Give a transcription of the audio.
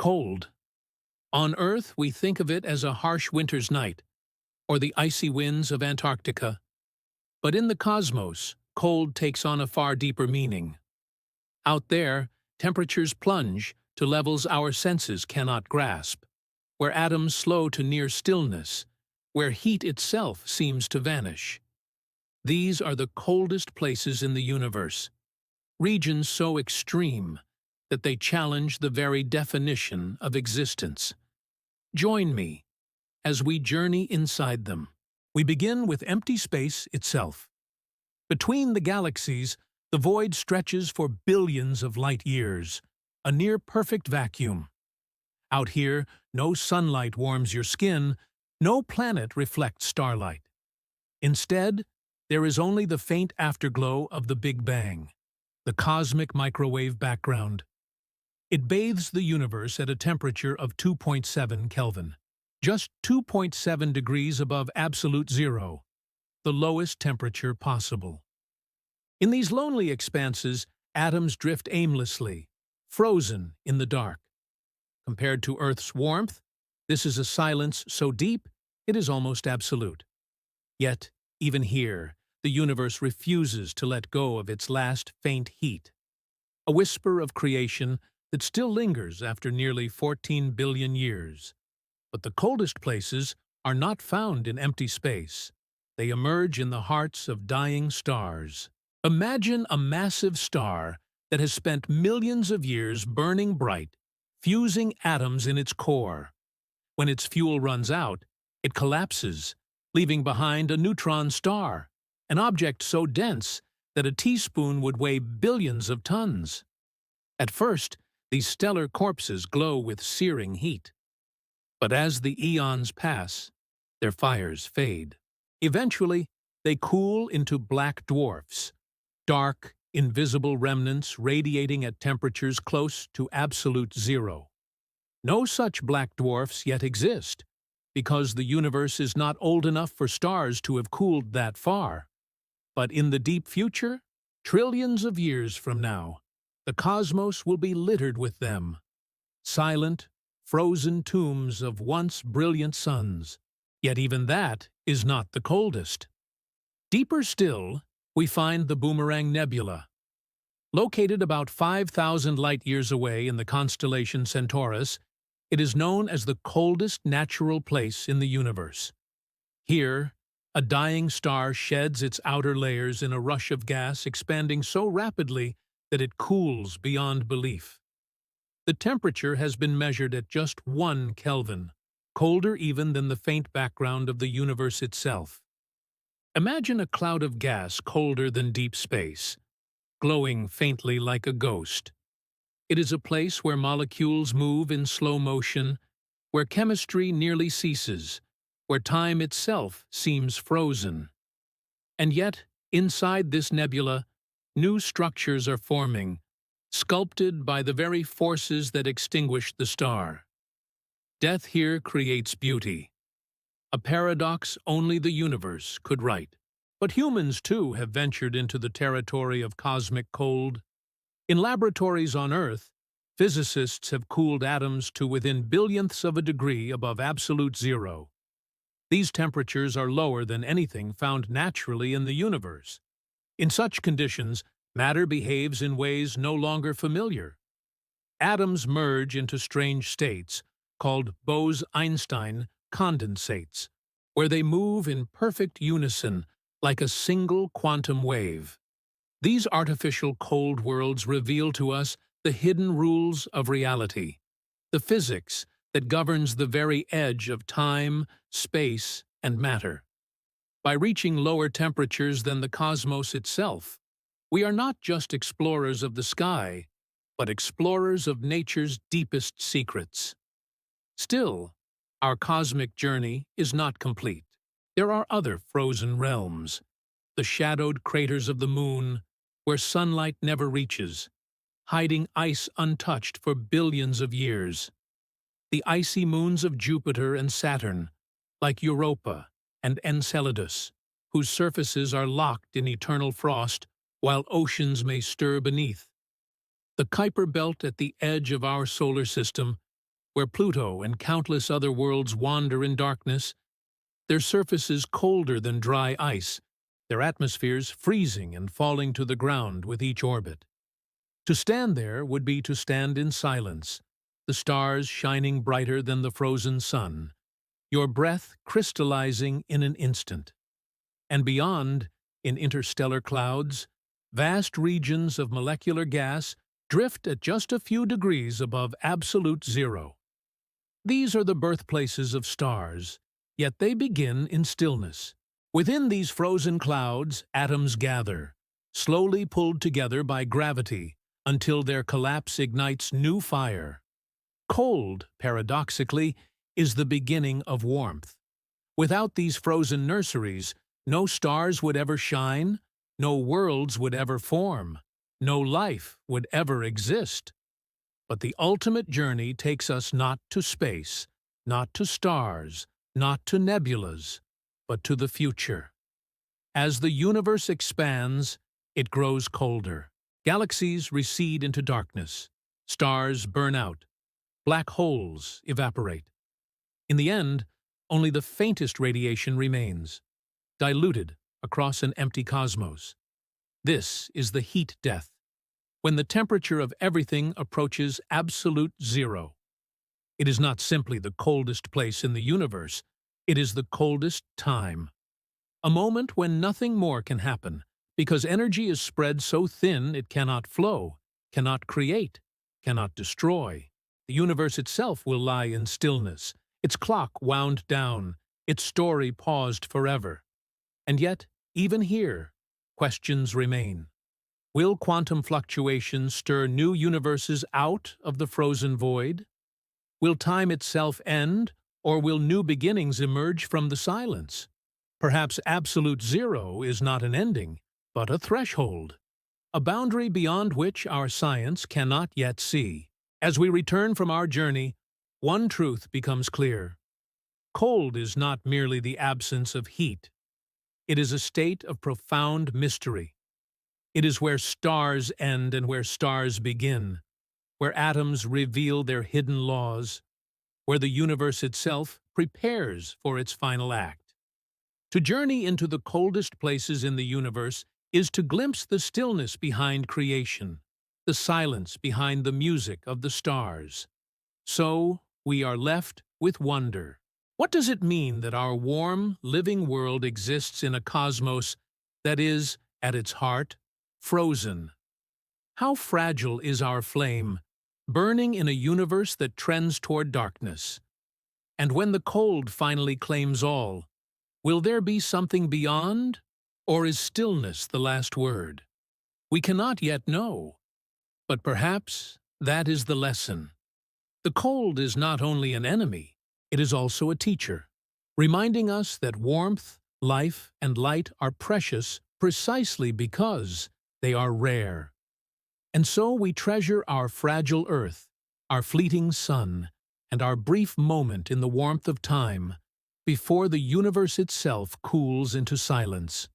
cold. On Earth, we think of it as a harsh winter's night, or the icy winds of Antarctica. But in the cosmos, cold takes on a far deeper meaning. Out there, temperatures plunge to levels our senses cannot grasp, where atoms slow to near stillness, where heat itself seems to vanish. These are the coldest places in the universe, regions so extreme that they challenge the very definition of existence. Join me as we journey inside them. We begin with empty space itself. Between the galaxies, the void stretches for billions of light years, a near-perfect vacuum. Out here, no sunlight warms your skin, no planet reflects starlight. Instead, there is only the faint afterglow of the Big Bang, the cosmic microwave background. It bathes the universe at a temperature of 2.7 Kelvin, just 2.7 degrees above absolute zero, the lowest temperature possible. In these lonely expanses, atoms drift aimlessly, frozen in the dark. Compared to Earth's warmth, this is a silence so deep it is almost absolute. Yet, even here, the universe refuses to let go of its last faint heat, a whisper of creation that still lingers after nearly 14 billion years. But the coldest places are not found in empty space. They emerge in the hearts of dying stars. Imagine a massive star that has spent millions of years burning bright, fusing atoms in its core. When its fuel runs out, it collapses, leaving behind a neutron star, an object so dense that a teaspoon would weigh billions of tons. At first, these stellar corpses glow with searing heat. But as the eons pass, their fires fade. Eventually, they cool into black dwarfs, dark, invisible remnants radiating at temperatures close to absolute zero. No such black dwarfs yet exist, because the universe is not old enough for stars to have cooled that far. But in the deep future, trillions of years from now, the cosmos will be littered with them, silent, frozen tombs of once brilliant suns. Yet even that is not the coldest. Deeper still, we find the Boomerang Nebula. Located about 5,000 light-years away in the constellation Centaurus, it is known as the coldest natural place in the universe. Here, a dying star sheds its outer layers in a rush of gas expanding so rapidly that it cools beyond belief. The temperature has been measured at just 1 Kelvin, colder even than the faint background of the universe itself. Imagine a cloud of gas colder than deep space, glowing faintly like a ghost. It is a place where molecules move in slow motion, where chemistry nearly ceases, where time itself seems frozen. And yet, inside this nebula, new structures are forming, sculpted by the very forces that extinguish the star. Death here creates beauty, a paradox only the universe could write. But humans, too, have ventured into the territory of cosmic cold. In laboratories on Earth, physicists have cooled atoms to within billionths of a degree above absolute zero. These temperatures are lower than anything found naturally in the universe. In such conditions, matter behaves in ways no longer familiar. Atoms merge into strange states, called Bose-Einstein condensates, where they move in perfect unison like a single quantum wave. These artificial cold worlds reveal to us the hidden rules of reality, the physics that governs the very edge of time, space, and matter. By reaching lower temperatures than the cosmos itself, we are not just explorers of the sky, but explorers of nature's deepest secrets. Still, our cosmic journey is not complete. There are other frozen realms, the shadowed craters of the moon, where sunlight never reaches, hiding ice untouched for billions of years. The icy moons of Jupiter and Saturn, like Europa and Enceladus, whose surfaces are locked in eternal frost while oceans may stir beneath. The Kuiper belt at the edge of our solar system, where Pluto and countless other worlds wander in darkness, their surfaces colder than dry ice, their atmospheres freezing and falling to the ground with each orbit. To stand there would be to stand in silence, the stars shining brighter than the frozen sun, your breath crystallizing in an instant. And beyond, in interstellar clouds, vast regions of molecular gas drift at just a few degrees above absolute zero. These are the birthplaces of stars, yet they begin in stillness. Within these frozen clouds, atoms gather, slowly pulled together by gravity, until their collapse ignites new fire. Cold, paradoxically, is the beginning of warmth. Without these frozen nurseries, no stars would ever shine, no worlds would ever form, no life would ever exist. But the ultimate journey takes us not to space, not to stars, not to nebulas, but to the future. As the universe expands, it grows colder. Galaxies recede into darkness. Stars burn out. Black holes evaporate. In the end, only the faintest radiation remains, diluted across an empty cosmos. This is the heat death, when the temperature of everything approaches absolute zero. It is not simply the coldest place in the universe, it is the coldest time. A moment when nothing more can happen, because energy is spread so thin it cannot flow, cannot create, cannot destroy. The universe itself will lie in stillness, its clock wound down, its story paused forever. And yet, even here, questions remain. Will quantum fluctuations stir new universes out of the frozen void? Will time itself end, or will new beginnings emerge from the silence? Perhaps absolute zero is not an ending, but a threshold, a boundary beyond which our science cannot yet see. As we return from our journey, one truth becomes clear. Cold is not merely the absence of heat. It is a state of profound mystery. It is where stars end and where stars begin, where atoms reveal their hidden laws, where the universe itself prepares for its final act. To journey into the coldest places in the universe is to glimpse the stillness behind creation, the silence behind the music of the stars. So, we are left with wonder. What does it mean that our warm, living world exists in a cosmos that is, at its heart, frozen? How fragile is our flame, burning in a universe that trends toward darkness? And when the cold finally claims all, will there be something beyond, or is stillness the last word? We cannot yet know, but perhaps that is the lesson. The cold is not only an enemy, it is also a teacher, reminding us that warmth, life, and light are precious precisely because they are rare. And so we treasure our fragile earth, our fleeting sun, and our brief moment in the warmth of time before the universe itself cools into silence.